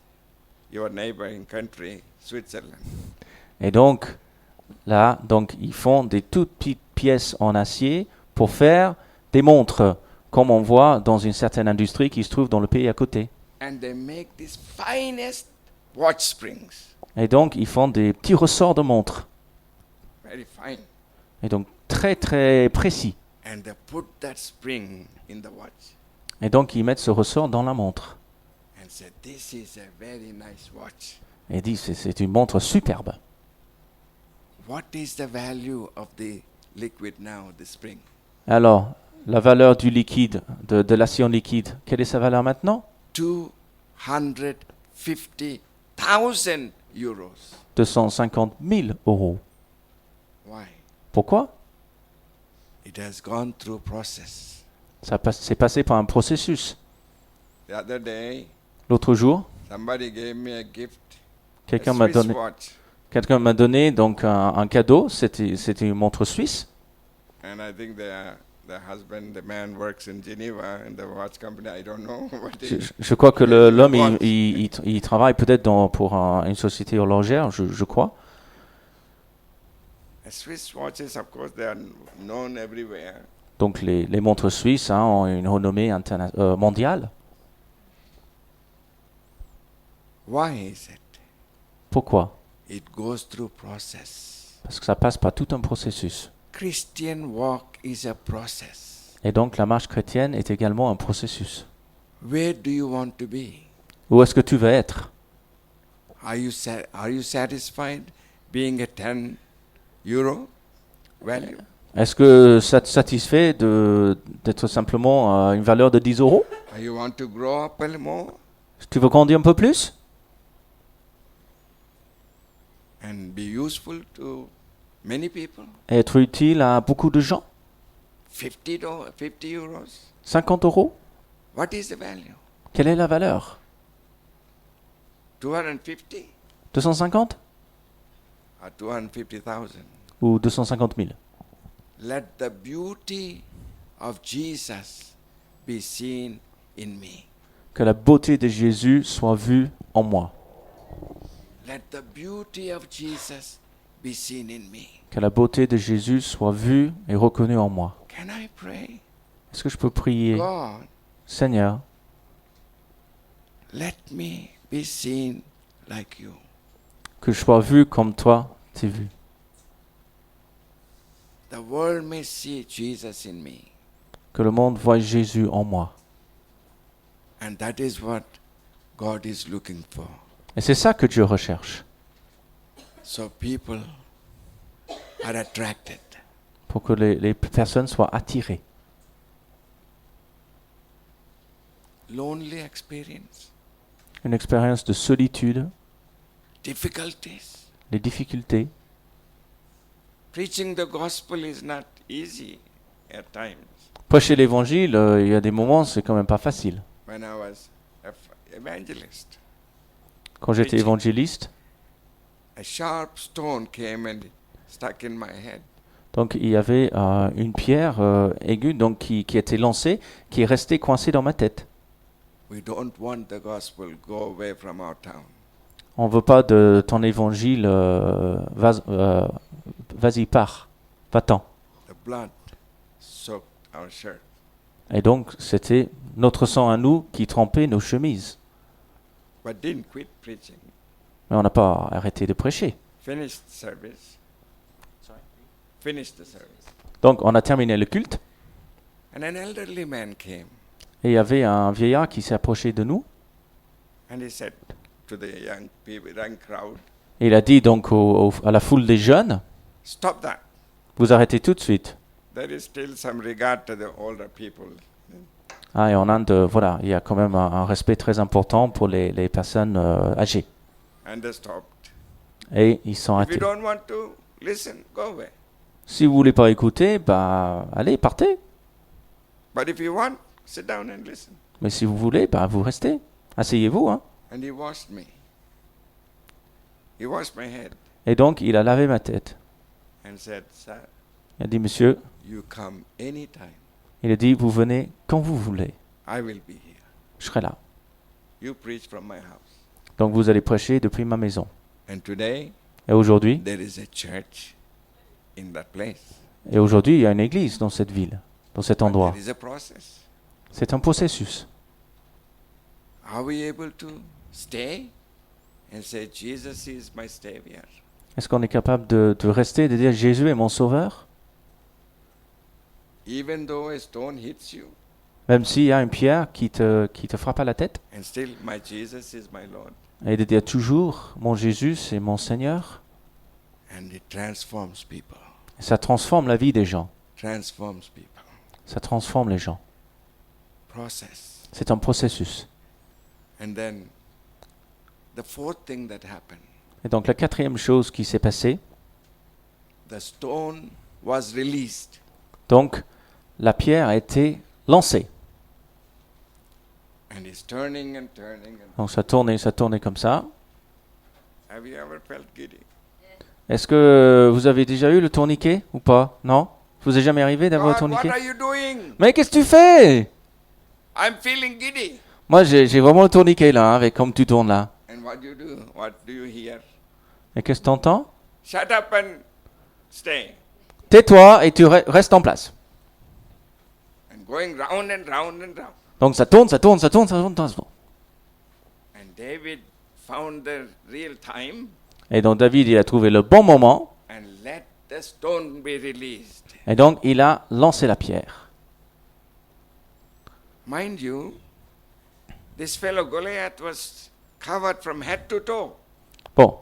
Your neighboring country, Switzerland. Et donc là, donc ils font des toutes petites pièces en acier pour faire des montres, comme on voit dans une certaine industrie qui se trouve dans le pays à côté. And they make these finest watch springs. Et donc ils font des petits ressorts de montres. Very fine. Et donc très très précis. And they put that spring in the watch Et donc ils mettent ce ressort dans la montre. and say, this is a very nice watch. Et disent c'est une montre superbe. What is the value of the liquid now, the spring? Alors, la valeur du liquide, de l'acier en liquide, quelle est sa valeur maintenant? 250,000 euros. 250 000 euros. Why? Pourquoi? It has gone through process. C'est passé par un processus. The other day, L'autre jour, somebody gave me a gift, quelqu'un a m'a Swiss donné, watch. quelqu'un m'a donné donc un cadeau. C'était une montre suisse. And I think the husband, the man works in Geneva in the watch company. I don't know what Je crois que l'homme Watch. il travaille peut-être pour une société horlogère, je crois. Swiss watches, of course, they are known everywhere. Donc les montres suisses ont une renommée mondiale. Why is it? Pourquoi? It goes through process. Parce que ça passe par tout un processus. Christian walk is a process. Et donc la marche chrétienne est également un processus. Where do you want to be? Où est-ce que tu veux être? Are you satisfied being a 10 euro value? Est-ce que ça te satisfait d'être simplement une valeur de 10 euros? Or you want to grow up a little more Tu veux grandir un peu plus? and be useful to many people? Et être utile à beaucoup de gens? 50 euros? 50 euros? What is the value? Quelle est la valeur? 250 250? or 250,000? Ou 250 000? Let the beauty of Jesus be seen in me. Que la beauté de Jésus soit vue en moi. Let the beauty of Jesus be seen in me. Que la beauté de Jésus soit vue et reconnue en moi. Can I pray? Est-ce que je peux prier? God, Seigneur, let me be seen like you. que je sois vu comme toi, t'es vu. The world may see Jesus in me. Que le monde voie Jésus en moi. And that is what God is looking for. Et c'est ça que Dieu recherche. So people are attracted. Pour que les personnes soient attirées. Lonely experience, Une expérience de solitude, difficulties. les difficultés. Preaching the gospel is not easy at times. Prêcher l'évangile, il y a des moments, c'est quand même pas facile. When I was evangelist, Quand j'étais évangéliste, a sharp stone came and stuck in my head. Donc il y avait une pierre aiguë donc, qui était lancée, qui est restée coincée dans ma tête. We don't want the gospel go away from our town. On veut pas de ton évangile, vas-y, pars, va-t'en. The blood soaked our shirt. Et donc c'était notre sang à nous qui trempait nos chemises. But didn't quit preaching. Mais on n'a pas arrêté de prêcher. Finished service. Finished the service. Donc on a terminé le culte, And an elderly man came et il y avait un vieillard qui s'est approché de nous, and he said to the young people, young crowd, et il a dit donc à la foule des jeunes, stop that. vous arrêtez tout de suite. There is still some regard to the older people. Ah, et en Inde, voilà, il y a quand même un respect très important pour les personnes âgées. And they stopped. Et ils sont If you arrêtés. don't want to listen, go away. Si vous voulez pas écouter, bah allez, partez. But if you want, sit down and listen. Mais si vous voulez, bah vous restez. Asseyez-vous, hein. And he washed me. He washed my head Et donc, il a lavé ma tête. and said, sir, Il a dit, monsieur, you come anytime. il a dit, vous venez quand vous voulez. I will be here. Je serai là. You preach from my house. Donc, vous allez prêcher depuis ma maison. And today, Et aujourd'hui, there is a church in that place. il y a une église dans cette ville, dans cet But endroit. there is a process. C'est un processus. Are we able to stay and say, Jesus is my Savior? Est-ce qu'on est capable de rester et de dire, Jésus est mon sauveur? Even though a stone hits you, Même s'il y a une pierre qui te frappe à la tête? and still, my Jesus is my Lord. Et de dire toujours, mon Jésus, c'est mon Seigneur. And it transforms people. Et ça transforme la vie des gens. Transforms people. Ça transforme les gens. Process. C'est un processus. And then, the fourth thing that happened, Et donc la quatrième chose qui s'est passée, the stone was released. donc la pierre a été lancée. And it's turning and turning. And Donc ça tournait comme ça. have you ever felt giddy? Est-ce que vous avez déjà eu le tourniquet ou pas? Non? Vous est jamais arrivé d'avoir le God, what tourniquet? are you doing? Mais qu'est-ce que tu fais? I'm feeling giddy. Moi j'ai vraiment le tourniquet là, avec comme tu tournes là. And what do you do? What do you hear? Et qu'est-ce que tu entends? Shut up and stay. Tais-toi et tu restes en place. And going round and round and round. Donc ça tourne. And David found the real time Et donc David, il a trouvé le bon moment. and let the stone be released. Et donc il a lancé la pierre. Mind you, this fellow Goliath was covered from head to toe. Bon,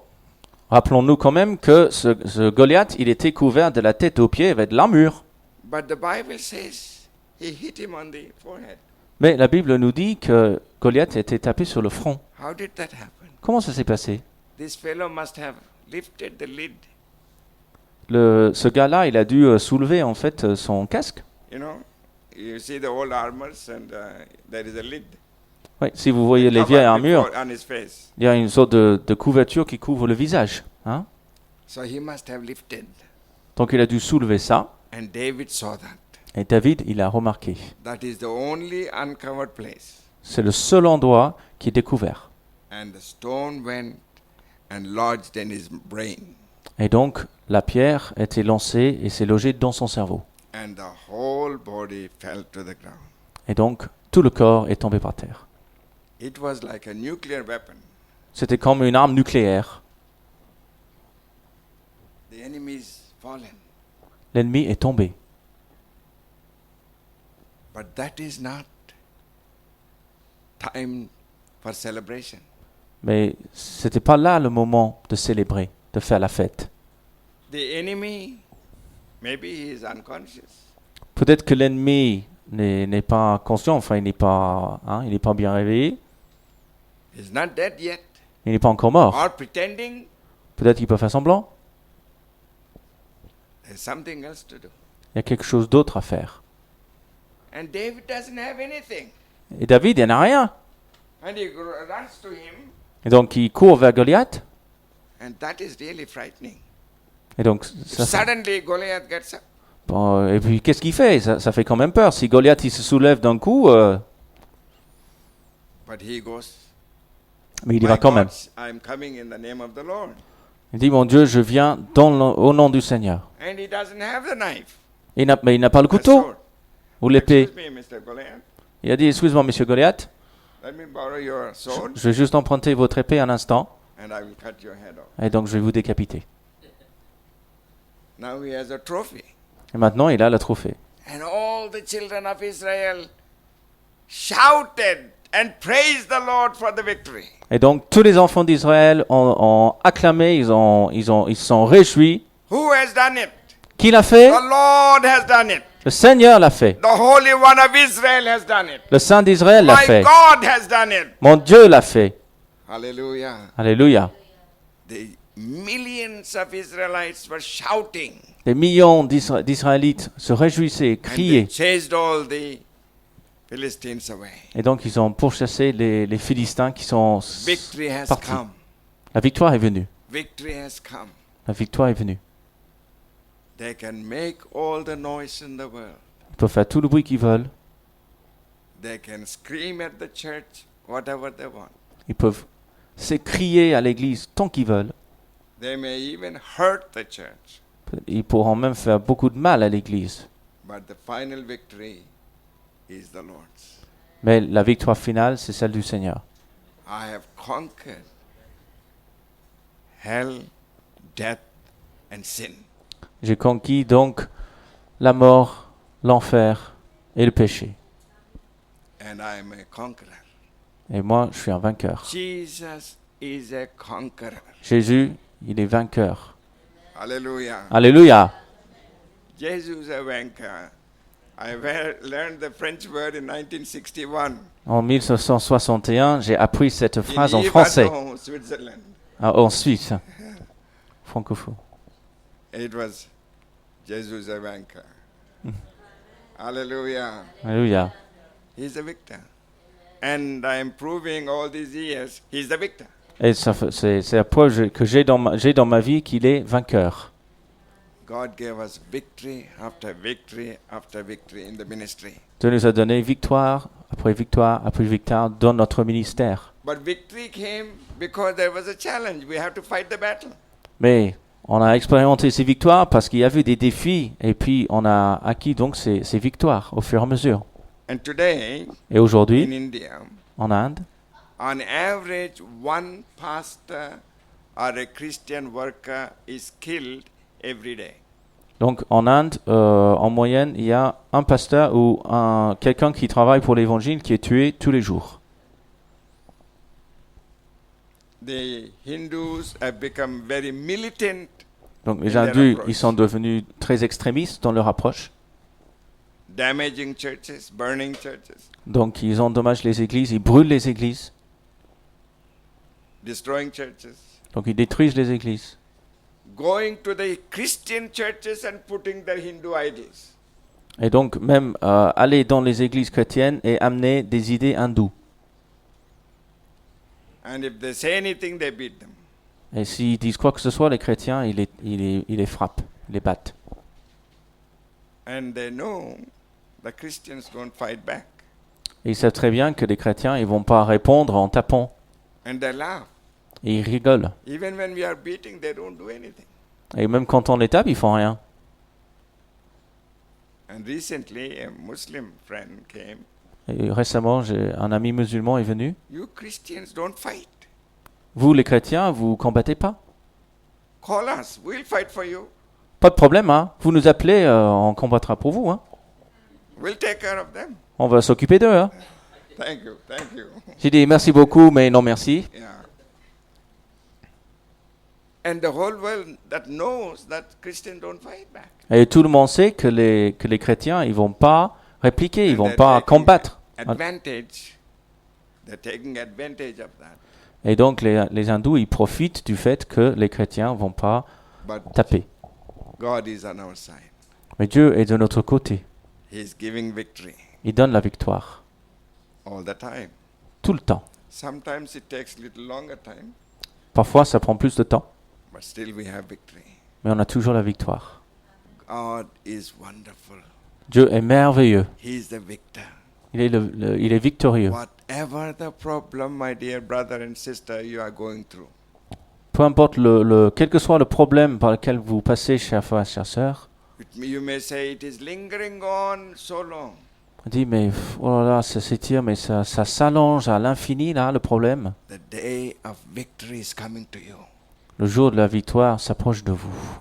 rappelons-nous quand même que ce Goliath, il était couvert de la tête aux pieds avec de l'armure. But the Bible says he hit him on the forehead. Mais la Bible nous dit que Goliath était tapé sur le front. How did that happen? Comment ça s'est passé? This fellow must have lifted the lid. Ce gars-là, il a dû soulever en fait son casque. You know, you see the old armors and there is a lid. Oui, si vous voyez les Covered vieilles armures, before on his face. il y a une sorte de couverture qui couvre le visage. Hein? So he must have lifted. Donc il a dû soulever ça. And David saw that. Et David, il a remarqué. That is the only uncovered place. C'est le seul endroit qui est découvert. And the stone went and lodged in his brain. Et donc, la pierre était lancée et s'est logée dans son cerveau. And the whole body fell to the ground. Et donc, tout le corps est tombé par terre. It was like a nuclear weapon. C'était comme une arme nucléaire. The enemy is fallen. L'ennemi est tombé. But that is not time for celebration. Mais c'était pas là le moment de célébrer, de faire la fête. The enemy, maybe he is unconscious. Peut-être que l'ennemi n'est pas conscient, enfin il n'est pas bien réveillé, He's not dead yet. il n'est pas encore mort. Or pretending Peut-être qu'il peut faire semblant. there's something else to do. Il y a quelque chose d'autre à faire. And David doesn't have anything. Et David, il n'en a rien. And he runs to him. Et donc il court vers Goliath. And that is really frightening. Et donc, ça, Suddenly Goliath gets up. bon, et puis qu'est-ce qu'il fait? Ça fait quand même peur. Si Goliath il se soulève d'un coup, But he goes, mais il y "My va quand même. God, I'm coming in the name of the Lord." Il dit, mon Dieu, je viens au nom du Seigneur. And he doesn't have the knife. Mais il n'a pas le the couteau sword. ou l'épée. Excuse me, Mr. Goliath. Il a dit, excuse-moi, monsieur Goliath, Let me borrow your sword je vais juste emprunter votre épée un instant, and I will cut your head off. et donc je vais vous décapiter. Now he has a trophy. Et maintenant, il a le trophée. And all the children of Israel shouted and praised the Lord for the victory. Et donc, tous les enfants d'Israël ont acclamé, ils se sont réjouis. Who has done it? Qui l'a fait? The Lord has done it. Le Seigneur l'a fait. The Holy One of Israel has done it. Le Saint d'Israël l'a My fait. God has done it. Mon Dieu l'a fait. Hallelujah. Alléluia. The millions of Israelites were shouting. Des millions d'Israélites se réjouissaient, And they criaient. chased all the Philistines away. Et donc, ils ont pourchassé les Philistins qui sont Victory has partis. come. La victoire est venue. Victory has come. La victoire est venue. They can make all the noise in the world. Ils peuvent faire tout le bruit qu'ils veulent. They can scream at the church, whatever they want. Ils peuvent crier à l'église tant qu'ils veulent. They may even hurt the church. Ils pourront même faire beaucoup de mal à l'église. But the final victory is the Lord's. Mais la victoire finale, c'est celle du Seigneur. I have conquered hell, death, and sin. J'ai conquis donc la mort, l'enfer et le péché. And I am a conqueror. Et moi, je suis un vainqueur. Jesus is a conqueror. Jésus, il est vainqueur. Hallelujah. Alléluia. Jesus is a vainqueur. I learned the French word in 1961 En 1961, j'ai appris cette phrase en in français, Yverdon, Switzerland. en Suisse, francophone. It was Jesus is a vainqueur. Hallelujah. Alléluia. He's a victor. And I am proving all these years he's the victor. Et c'est la preuve que j'ai dans ma vie qu'il est vainqueur. God gave us victory after victory after victory in the ministry. Dieu nous a donné victoire après victoire dans notre ministère. But victory came because there was a challenge. We have to fight the battle. Mais on a expérimenté ces victoires parce qu'il y avait des défis et puis on a acquis donc ces victoires au fur et à mesure. And today, Et in aujourd'hui, India, en Inde, on average, one pastor or a Christian worker is killed every day. donc en Inde, en moyenne, il y a un pasteur ou quelqu'un qui travaille pour l'évangile qui est tué tous les jours. The Hindus have become very militant. Donc les In their hindus, approach. ils sont devenus très extrémistes dans leur approche. Damaging churches, burning churches, Donc ils endommagent les églises, ils brûlent les églises. destroying churches, Donc ils détruisent les églises. going to the Christian churches and putting the Hindu idols. Et donc même aller dans les églises chrétiennes et amener des idées hindoues. And if they say anything, they beat them. Et s'ils disent quoi que ce soit, les chrétiens, ils les frappent, ils les battent. And they know the Christians don't fight back. Et ils savent très bien que les chrétiens, ils vont pas répondre en tapant. And they laugh. Et ils rigolent. Even when we are beating, they don't do anything. Et même quand on les tape, ils font rien. And recently, a Muslim friend came. Et récemment, un ami musulman est venu. You Christians don't fight. Vous, les chrétiens, vous combattez pas. Call us. We'll fight for you. Pas de problème, hein. Vous nous appelez, on combattra pour vous, hein. We'll take care of them. On va s'occuper d'eux, hein. Thank you. Thank you. J'ai dit merci beaucoup, mais non merci. Yeah. And the whole world that knows that Christians don't fight back. Et tout le monde sait que les chrétiens, ils vont pas répliquer, ils And vont they're pas taking combattre. Advantage. They're taking advantage of that. Et donc les hindous, ils profitent du fait que les chrétiens vont pas But taper. God is on our side. Mais Dieu est de notre côté. He's giving victory Il donne la victoire. all the time. Tout le temps. Sometimes it takes a little longer time, Parfois, ça prend plus de temps. but still we have victory. mais on a toujours la victoire. God is wonderful. Dieu est merveilleux. He is the victor. Il est victorieux. Whatever the problem, my dear brother and sister, you are going through, Peu importe quel que soit le problème par lequel vous passez, chers frères et chères sœurs, you may say it is lingering on so long. on dit mais oh là là, ça s'étire, mais ça s'allonge à l'infini là, le problème. The day of victory is coming to you. Le jour de la victoire s'approche de vous.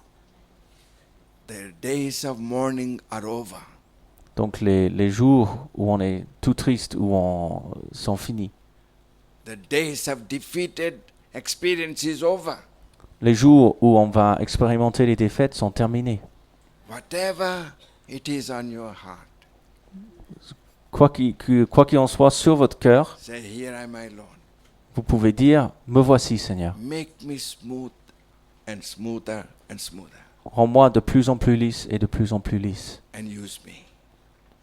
The days of mourning are over. Donc les jours où on est tout triste, sont finis. The days of defeated experience is over. Les jours où on va expérimenter les défaites sont terminés. Whatever it is on your heart, Quoi qu'il en soit sur votre cœur, say, here am I, Lord. vous pouvez dire, me voici Seigneur. Make me smooth and smoother and smoother. Rends-moi de plus en plus lisse et de plus en plus lisse. And use me.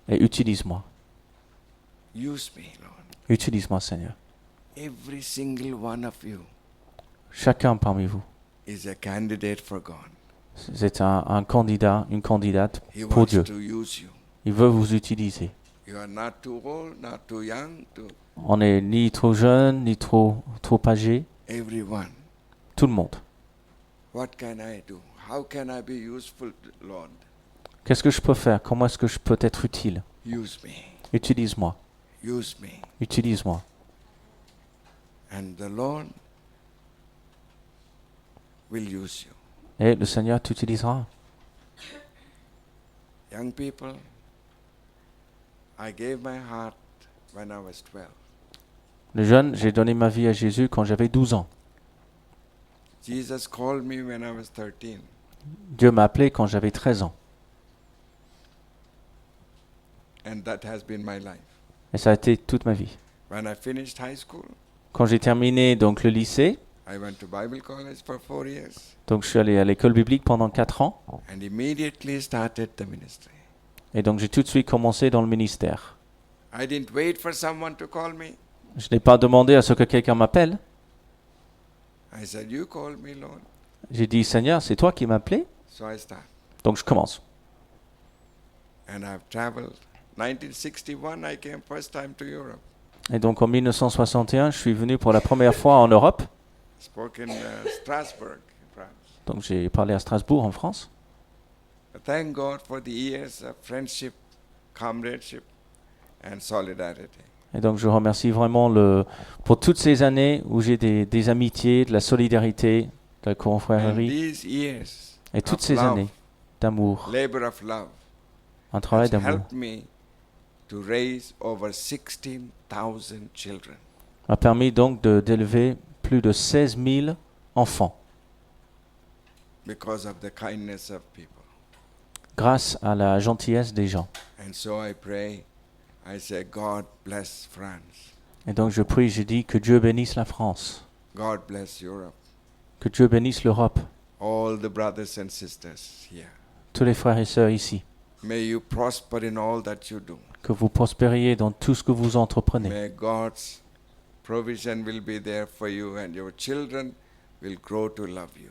Et utilise-moi. Use me, Lord. Utilise-moi Seigneur. Every single one of you Chacun parmi vous, is a candidate for God. c'est un candidat, une candidate He pour wants Dieu. to use you. Il veut vous utiliser. You are not too old, not too young, to On n'est ni trop jeune, ni trop âgé. everyone. Tout le monde. What can I do? How can I be useful, Lord? Qu'est-ce que je peux faire? Comment est-ce que je peux être utile? Use me. Utilise-moi. Use me. Utilise-moi. And the Lord will use you. Et le Seigneur t'utilisera. Young people, I gave my heart when I was 12. Les jeunes, j'ai donné ma vie à Jésus quand j'avais 12 ans. Jesus called me when I was 13. Dieu m'a appelé quand j'avais 13 ans. And that has been my life. Et ça a été toute ma vie. When I finished high school, Quand j'ai terminé donc le lycée, I went to Bible college for 4 years donc je suis allé à l'école biblique pendant 4 ans. and immediately started the ministry. Et donc j'ai tout de suite commencé dans le ministère. I didn't wait for someone to call me. Je n'ai pas demandé à ce que quelqu'un m'appelle. I said, you called me, Lord. J'ai dit, Seigneur, c'est toi qui m'as appelé? So I start. Donc je commence. And I've traveled. 1961, I came first time to Europe. Et donc en 1961, je suis venu pour la première fois en Europe. Spoke in Strasbourg, France. Donc j'ai parlé à Strasbourg en France. But thank God for the years of friendship, comradeship, and solidarity. Et donc je remercie vraiment pour toutes ces années où j'ai des amitiés, de la solidarité, de la And confrérie. these years Et toutes of ces love, années d'amour, labor of love, un travail has d'amour, helped me to raise over 16,000 children. m'a permis donc d'élever plus de 16 000 enfants Because of the kindness of people. grâce à la gentillesse des gens. And so I pray, I say, God bless France. Et donc je prie, je dis que Dieu bénisse la France, God bless Europe. que Dieu bénisse l'Europe, All the brothers and sisters here. tous les frères et sœurs ici, May you prosper in all that you do. que vous prospériez dans tout ce que vous entreprenez. May God's provision will be there for you and your children will grow to love you.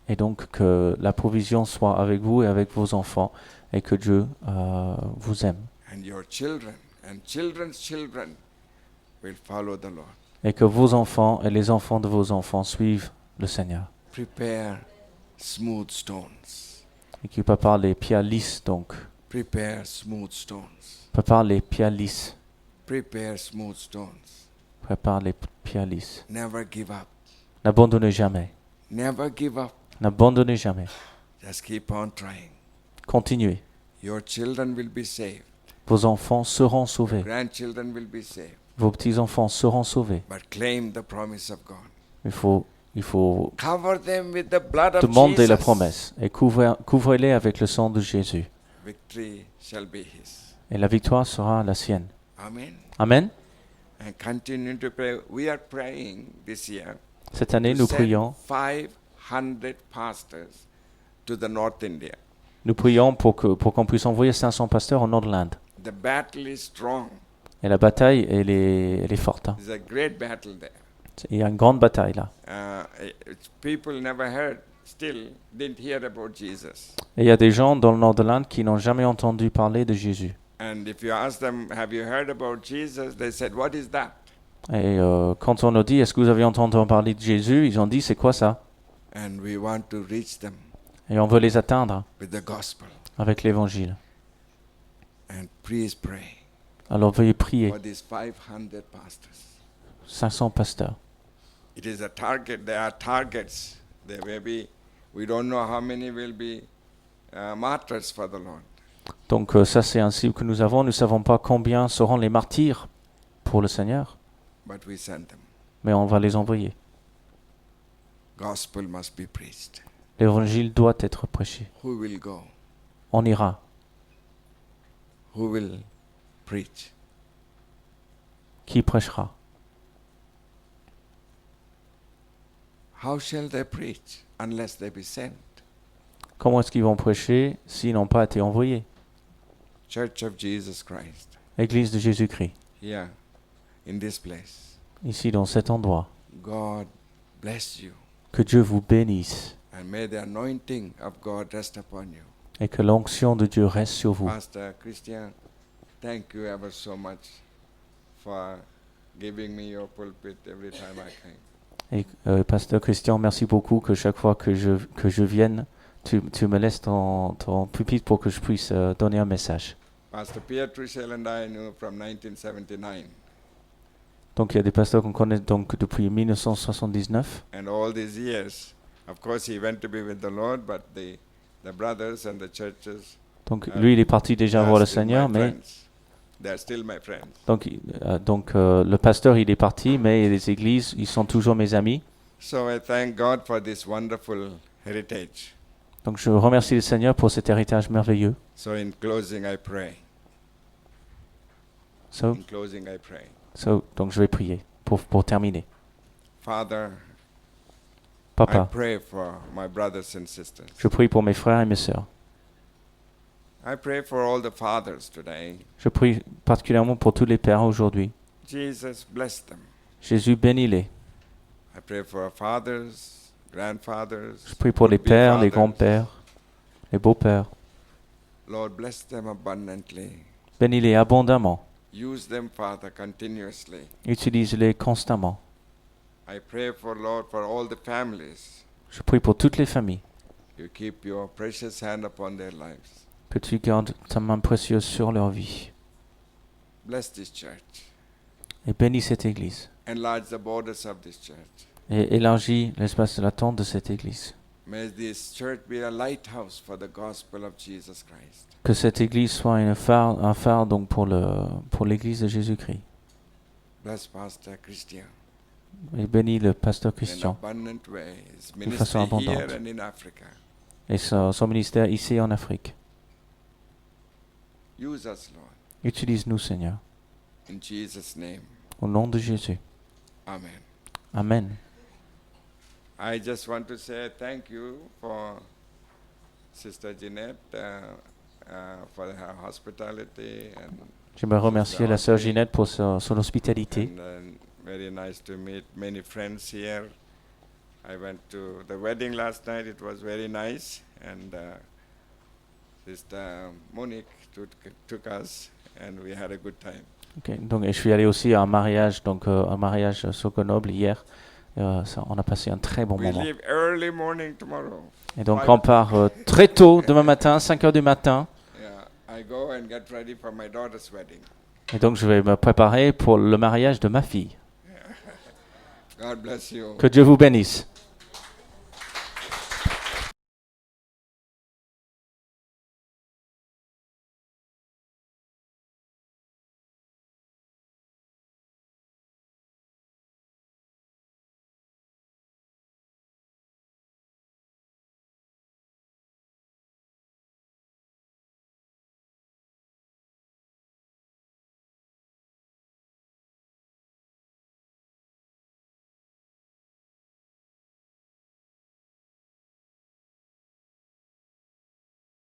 Et donc que la provision soit avec vous et avec vos enfants et que Dieu vous aime. And your children and children's children will follow the Lord. Et que vos enfants et les enfants de vos enfants suivent le Seigneur. Prepare smooth stones. Et qui prépare les pierres lisses donc. Prepare smooth stones. Prépare les pierres lisses. Prepare smooth stones. Prépare les pierres lisses. Never give up. N'abandonnez jamais. Never give up. N'abandonnez jamais. Just keep on trying. Continuez. Your children will be saved. Vos enfants seront sauvés. Grandchildren will be saved. Vos petits-enfants seront sauvés. But claim the promise of God. Il faut Cover them with the blood of demander la Jesus. promesse et couvrez-les avec le sang de Jésus. Victory shall be his. Et la victoire sera la sienne. Amen. Amen. And continue to pray. We are praying this year Cette année, to nous send prions. 500 pastors to the North India. Nous prions pour qu'on puisse envoyer 500 pasteurs au nord de l'Inde. The battle is strong. Et la bataille, elle est forte. There's a great battle there. Il y a une grande bataille là. People never heard still didn't hear about Jesus. Et il y a des gens dans le nord de l'Inde qui n'ont jamais entendu parler de Jésus. And if you ask them, have you heard about Jesus? They said, what is that? Et quand on leur dit, est-ce que vous avez entendu parler de Jésus? Ils ont dit, c'est quoi ça? And we want to reach them Et on veut les atteindre with the gospel. avec l'évangile. And please pray Alors veuillez prier. for these 500 pastors. 500 pasteurs. It is a target. There are targets. There may be, we don't know how many will be martyrs for the Lord. Donc ça c'est un cible que nous avons. Nous ne savons pas combien seront les martyrs pour le Seigneur, But we send them. mais on va les envoyer. Gospel must be preached. L'évangile doit être prêché. Who will go? On ira. Who will preach? Qui prêchera? How shall they preach unless they be sent? Comment est-ce qu'ils vont prêcher s'ils n'ont pas été envoyés? Church of Jesus Christ. Église de Jésus-Christ, Here, in this place. ici dans cet endroit. God bless you. Que Dieu vous bénisse And may the anointing of God rest upon you. et que l'onction de Dieu reste sur vous. Pastor Christian, thank you ever so much for giving me your pulpit every time I came. Et Pasteur Christian, merci beaucoup que chaque fois que je vienne, tu me laisses ton pupitre pour que je puisse donner un message. Pastor Pierre Truchel and I knew from 1979. Donc il y a des pasteurs qu'on connaît donc depuis 1979. And all these years, of course, he went to be with the Lord, but the brothers and the churches Donc lui, il est parti déjà voir le still Seigneur, my mais friends. They are still my friends. donc le pasteur, il est parti, mais les églises, ils sont toujours mes amis. So I thank God for this wonderful heritage. Donc je remercie le Seigneur pour cet héritage merveilleux. So in closing, I pray. So, In closing, I pray. donc je vais prier pour terminer. Father, I Papa, pray for my brothers and sisters. je prie pour mes frères et mes sœurs. I pray for all the fathers today. Je prie particulièrement pour tous les pères aujourd'hui. Jesus, bless them. Jésus, bénis-les. I pray for our fathers, grandfathers. Je prie pour les would-be pères, les fathers. grands-pères, les beaux-pères. Lord, bless them abundantly. Bénis-les abondamment. Use them, Father, continuously. Utilise-les constamment. I pray for, Lord, for all the families. Je prie pour toutes les familles. You keep your precious hand upon their lives. Que tu gardes ta main précieuse sur leur vie. Bless this church. Et bénis cette église. Enlarge the borders of this church. Et élargis l'espace de l'attente de cette église. May this church be a lighthouse for the gospel of Jesus Christ. Que cette église soit un phare donc pour l'église de Jésus-Christ. Bless Pastor Christian Et bénis le pasteur in an Christian abundant way. His de façon ministry here abondante. and in Africa. Et son ministère ici en Afrique. Use us, Lord. Utilise-nous, Seigneur. In Jesus' name. Au nom de Jésus. Amen. Amen. I just want to say thank you for Sister Jeanette for her hospitality and J'aimerais remercier la sœur Ginette pour son hospitalité. very nice to meet many friends here. I went to the wedding last night. It was very nice, and Sister Monique took us, and we had a good time. Ok, donc, et je suis allé aussi à un mariage sur Grenoble hier. On a passé un très bon We moment. leave early morning tomorrow. Et donc on part très tôt demain matin, 5 heures du matin. Yeah, I go and get ready for my daughter's wedding. Et donc je vais me préparer pour le mariage de ma fille. God bless you. Que Dieu vous bénisse.